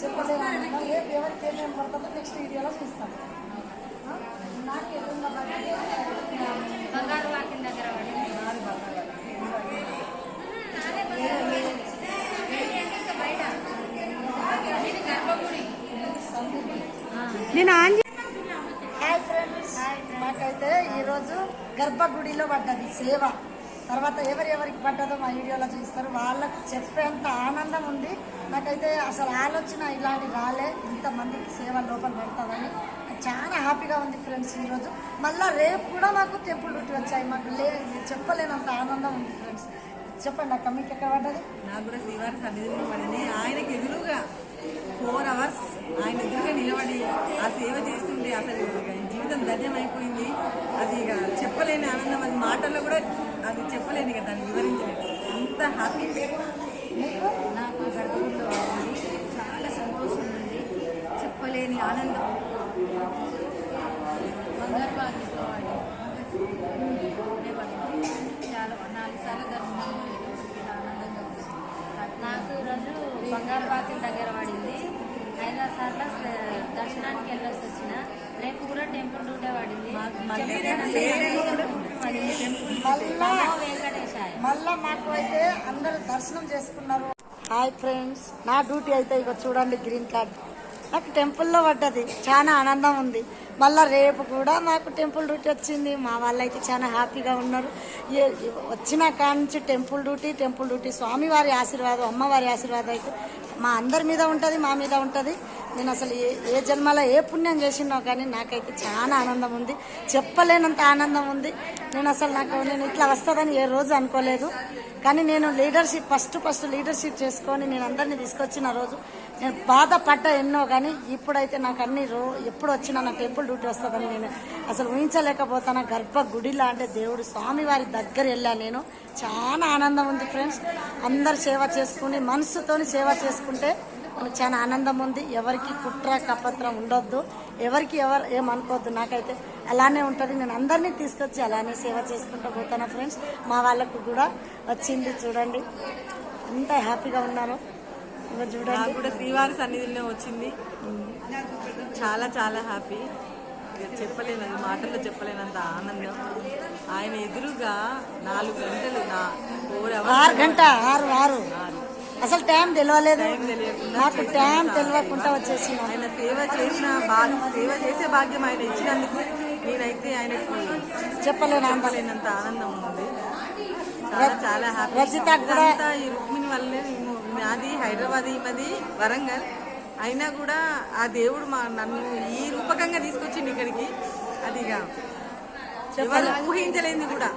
చెప్పలేదు ఆనందం. ఎవరికి ఏమేమి పడుతుందో నెక్స్ట్ వీడియోలో చూస్తాం. నాకు ఎదురుగా బంగారు వాకిన దగ్గర నేను హాయ్ ఫ్రెండ్స్, నాకైతే ఈరోజు గర్భగుడిలో పడ్డది సేవ. తర్వాత ఎవరెవరికి పడ్డదో మా వీడియోలో చూస్తారు. వాళ్ళకు చెప్పేంత ఆనందం ఉంది. నాకైతే అసలు ఆలోచన ఇలాంటి రాలే, ఇంతమందికి సేవ లోపల పెడతామని చాలా హ్యాపీగా ఉంది ఫ్రెండ్స్. ఈరోజు మళ్ళీ రేపు కూడా మాకు టెంపుల్ డ్యూటీ వచ్చాయి. మాకు చెప్పలేనంత ఆనందం ఉంది ఫ్రెండ్స్. చెప్పండి అక్క, మీకు ఎక్కడ పడ్డది? నాకు కూడా శ్రీవారి సన్నిధిలో పడింది. ఆయనకి ఎదురుగా 4 hours ఆయన ఎదురుగా నిలబడి ఆ సేవ చేస్తుంటే అసలు జీవితం ధన్యమైపోయింది. అది ఇక చెప్పలేని ఆనందం, అది మాటల్లో కూడా అది చెప్పలేని కదా, దాన్ని వివరించలేదు. అంత హ్యాపీ. నాకు గర్భగుడిలో చాలా సంతోషం ఉంది, చెప్పలేని ఆనందం. బంగారు వాకిలో చాలా 4 సార్లు దర్శనం ఆనందంగా ఉంది. నాకు ఈరోజు బంగారు వాకిల దగ్గర పడింది. 5 సార్లు దర్శనానికి వెళ్ళొచ్చి వచ్చిన. రేపు కూడా టెంపుల్ డ్యూటీ పడింది. మళ్ళా మాకు అయితే అందరూ దర్శనం చేసుకున్నారు. హాయ్ ఫ్రెండ్స్, నా డ్యూటీ అయితే ఇక చూడండి గ్రీన్ కార్డ్ నాకు టెంపుల్లో పడ్డది. చాలా ఆనందం ఉంది. మళ్ళీ రేపు కూడా మాకు టెంపుల్ డ్యూటీ వచ్చింది. మా వాళ్ళు అయితే చాలా హ్యాపీగా ఉన్నారు. వచ్చిన కాడి నుంచి టెంపుల్ డ్యూటీ స్వామివారి ఆశీర్వాదం, అమ్మవారి ఆశీర్వాదం అయితే మా అందరి మీద ఉంటుంది, మా మీద ఉంటుంది. నేను అసలు ఏ జన్మలో ఏ పుణ్యం చేసినో కానీ నాకైతే చాలా ఆనందం ఉంది, చెప్పలేనంత ఆనందం ఉంది. నేను ఇట్లా వస్తుందని ఏ రోజు అనుకోలేదు. కానీ నేను లీడర్షిప్ ఫస్ట్ లీడర్షిప్ చేసుకొని నేను అందరినీ తీసుకొచ్చిన రోజు నేను బాధపడ్డా ఎన్నో. కానీ ఇప్పుడైతే నాకు ఎప్పుడు వచ్చినా నా టెంపుల్ డ్యూటీ వస్తుందని నేను అసలు ఊహించలేకపోతాను. గర్భగుడిలా అంటే దేవుడు స్వామివారి దగ్గర వెళ్ళాను. నేను చాలా ఆనందం ఉంది ఫ్రెండ్స్. అందరు సేవ చేసుకుని మనసుతోని సేవ చేసుకుంటే మనకు చాలా ఆనందం ఉంది. ఎవరికి కుట్ర కపత్రం ఉండొద్దు, ఎవరికి ఏమనుకోవద్దు. నాకైతే అలానే ఉంటుంది. నేను అందరినీ తీసుకొచ్చి అలానే సేవ చేసుకుంటూ పోతాను ఫ్రెండ్స్. మా వాళ్ళకు కూడా వచ్చింది చూడండి, ఎంత హ్యాపీగా ఉన్నారో చూడండి. కూడా శ్రీవారి సన్నిధిలో వచ్చింది. చాలా చాలా హ్యాపీ, చెప్పలేనంత మాటల్లో చెప్పలేనంత ఆనందం. ఆయన ఎదురుగా 4 గంటలు 6 అసలు టైం తెలియలేదు. నాకు టైం తెలియకుండా వచ్చేసి ఆయన సేవ చేసే భాగ్యం ఆయన ఇచ్చినందుకు నేనైతే ఆయనకు చెప్పలేనంత ఆనందం ఉంది. చాలా చాలా హ్యాపీ. ఈ రుక్మిణి వల్లే నాది హైదరాబాద్, ఈమెది వరంగల్. అయినా కూడా ఆ దేవుడు నన్ను ఈ రూపకంగా తీసుకొచ్చింది ఇక్కడికి. అది ఎవరు ఊహించలేంది కూడా.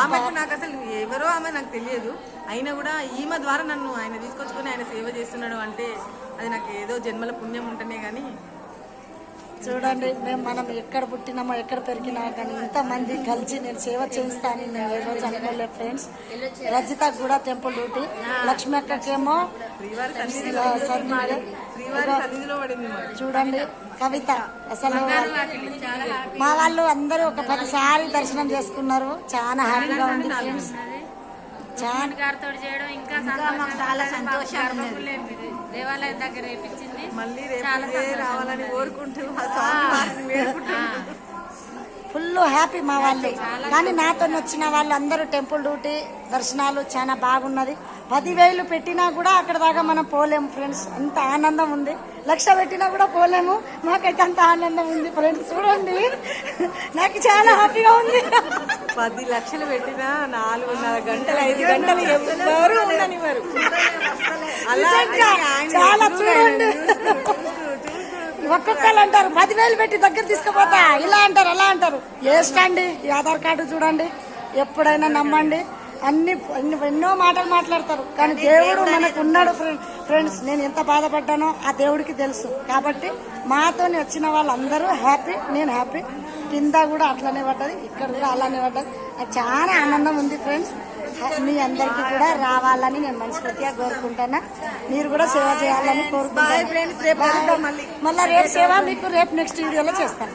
ఆమెకు నాకు అసలు ఎవరో ఆమె నాకు తెలియదు. అయినా కూడా ఈమె ద్వారా నన్ను ఆయన తీసుకొచ్చుకొని ఆయన సేవ చేస్తున్నాడు అంటే అది నాకు ఏదో జన్మల పుణ్యం ఉంటేనే. కానీ చూడండి, మనం ఎక్కడ పుట్టినామో ఎక్కడ పెరిగినా కానీ ఇంతమంది కలిసి నేను సేవ చేస్తానని నేను ఏ రోజు అనుకోలేదు ఫ్రెండ్స్. రజితకు కూడా టెంపుల్ డ్యూటీ, లక్ష్మి అక్కకేమో చూడండి, కవిత అసలు మా వాళ్ళు అందరూ ఒక 10 సార్లు దర్శనం చేసుకున్నారు. చాలా హ్యాపీగా ఉంది ఫ్రెండ్స్. చాలా సంతోషంగా దేవాలయం దగ్గర మళ్ళీ రావాలని కోరుకుంటూ ఫుల్ హ్యాపీ మా వాళ్ళు. కానీ నాతో వచ్చిన వాళ్ళు అందరూ టెంపుల్ డ్యూటీ దర్శనాలు చాలా బాగున్నది. 10,000 పెట్టినా కూడా అక్కడ దాకా మనం పోలేము ఫ్రెండ్స్. అంత ఆనందం ఉంది. 1,00,000 పెట్టినా కూడా పోలేము. మాకైతే అంత ఆనందం ఉంది ఫ్రెండ్స్. చూడండి, నాకు చాలా హ్యాపీగా ఉంది. 10 లక్షలు పెట్టినా 4.5 గంటలు 5 గంటలు ఎవరు ఉండనివ్వరు. చాలా చూడండి, ఒక్కొక్కరు అంటారు 10,000 పెట్టి దగ్గర తీసుకుపోతా, ఇలా అంటారు అలా అంటారు. వేస్టండి ఈ ఆధార్ కార్డు చూడండి, ఎప్పుడైనా నమ్మండి. ఎన్నో మాటలు మాట్లాడతారు కానీ దేవుడు మనకు ఉన్నాడు ఫ్రెండ్స్. నేను ఎంత బాధపడ్డానో ఆ దేవుడికి తెలుసు. కాబట్టి మాతోని వచ్చిన వాళ్ళందరూ హ్యాపీ, నేను హ్యాపీ. కింద కూడా అట్లనే పడ్డది, ఇక్కడ కూడా అలానే పడ్డది. నాకు చాలా ఆనందం ఉంది ఫ్రెండ్స్. మీ అందరికీ కూడా రావాలని నేను మనస్ఫూర్తిగా కోరుకుంటున్నా. మీరు కూడా సేవ చేయాలని కోరుకుంటున్నాను. మళ్ళీ రేపు సేవ మీకు రేపు నెక్స్ట్ వీడియోలో చేస్తాను.